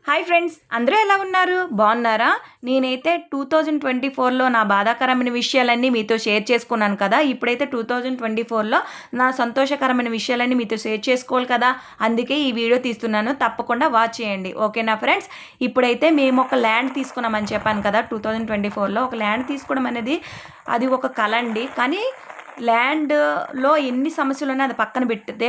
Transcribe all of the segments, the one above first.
Hi friends, అందరూ ఎలా ఉన్నారు? బాగున్నారా? నేనైతే 2024లో నా బాధాకరమైన విషయాలన్నీ మీతో షేర్ చేసుకున్నాను కదా. ఇప్పుడైతే 2024లో నా సంతోషకరమైన విషయాలన్నీ మీతో షేర్ చేసుకోవాలి కదా, అందుకే ఈ వీడియో తీస్తున్నాను. తప్పకుండా వాచ్ చేయండి, ఓకేనా ఫ్రెండ్స్? ఇప్పుడైతే మేము ఒక ల్యాండ్ తీసుకున్నామని చెప్పాను కదా. 2024లో ఒక ల్యాండ్ తీసుకోవడం అనేది అది ఒక కల అండి. కానీ ల్యాండ్లో ఎన్ని సమస్యలు ఉన్నాయి అది పక్కన పెడితే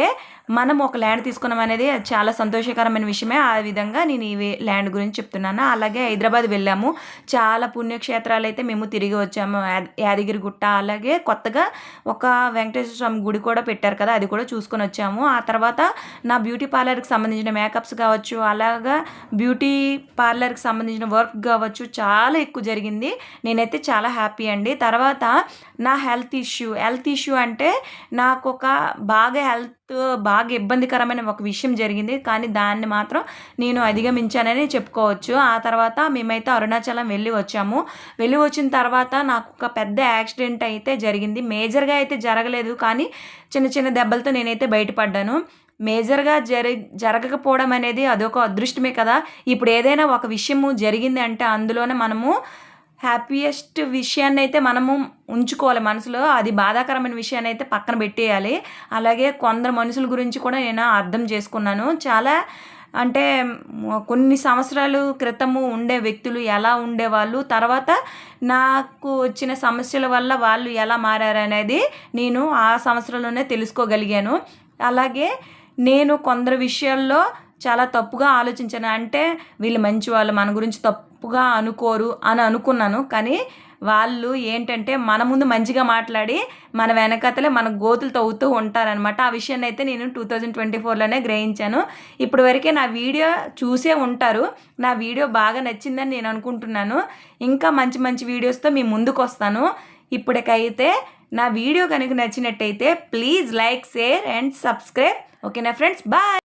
మనం ఒక ల్యాండ్ తీసుకున్నాం అనేది చాలా సంతోషకరమైన విషయమే. ఆ విధంగా నేను ఈ ల్యాండ్ గురించి చెప్తున్నాను. అలాగే హైదరాబాద్ వెళ్ళాము, చాలా పుణ్యక్షేత్రాలు అయితే మేము తిరిగి వచ్చాము. యాదగిరిగుట్ట, అలాగే కొత్తగా ఒక వెంకటేశ్వర స్వామి గుడి కూడా పెట్టారు కదా, అది కూడా చూసుకొని వచ్చాము. ఆ తర్వాత నా బ్యూటీ పార్లర్కి సంబంధించిన మేకప్స్ కావచ్చు, అలాగా బ్యూటీ పార్లర్కి సంబంధించిన వర్క్ కావచ్చు, చాలా ఎక్కువ జరిగింది. నేనైతే చాలా హ్యాపీ అండి. తర్వాత నా హెల్త్ ఇష్యూ అంటే నాకు ఒక బాగా ఇబ్బందికరమైన ఒక విషయం జరిగింది, కానీ దాన్ని మాత్రం నేను అధిగమించానని చెప్పుకోవచ్చు. ఆ తర్వాత మేమైతే అరుణాచలం వెళ్ళి వచ్చిన తర్వాత నాకు ఒక పెద్ద యాక్సిడెంట్ అయితే జరిగింది. మేజర్గా అయితే జరగలేదు, కానీ చిన్న చిన్న దెబ్బలతో నేనైతే బయటపడ్డాను. మేజర్గా జరగకపోవడం అనేది అదొక అదృష్టమే కదా. ఇప్పుడు ఏదైనా ఒక విషయము జరిగింది అంటే అందులోనే మనము హ్యాపీయెస్ట్ విషయాన్ని అయితే మనము ఉంచుకోవాలి మనసులో. అది బాధాకరమైన విషయాన్ని అయితే పక్కన పెట్టేయాలి. అలాగే కొందరు మనుషుల గురించి కూడా నేను అర్థం చేసుకున్నాను. చాలా అంటే కొన్ని సంవత్సరాలు క్రితము ఉండే వ్యక్తులు ఎలా ఉండేవాళ్ళు, తర్వాత నాకు వచ్చిన సమస్యల వల్ల వాళ్ళు ఎలా మారారు అనేది నేను ఆ సంవత్సరంలోనే తెలుసుకోగలిగాను. అలాగే నేను కొందరు విషయాల్లో చాలా తప్పుగా ఆలోచించాను. అంటే వీళ్ళు మంచి వాళ్ళు, మన గురించి తప్పుగా అనుకోరు అని అనుకున్నాను. కానీ వాళ్ళు ఏంటంటే మన ముందు మంచిగా మాట్లాడి మన వెనకతలే మన గోతులు తవ్వుతూ ఉంటారనమాట. ఆ విషయాన్ని అయితే నేను 2024లోనే గ్రహించాను. ఇప్పటి వరకే నా వీడియో చూసే ఉంటారు. నా వీడియో బాగా నచ్చిందని నేను అనుకుంటున్నాను. ఇంకా మంచి మంచి వీడియోస్తో మీ ముందుకు వస్తాను. ఇప్పటికైతే నా వీడియో కనుక నచ్చినట్టయితే please like, share and subscribe, ఓకేనా ఫ్రెండ్స్? బాయ్.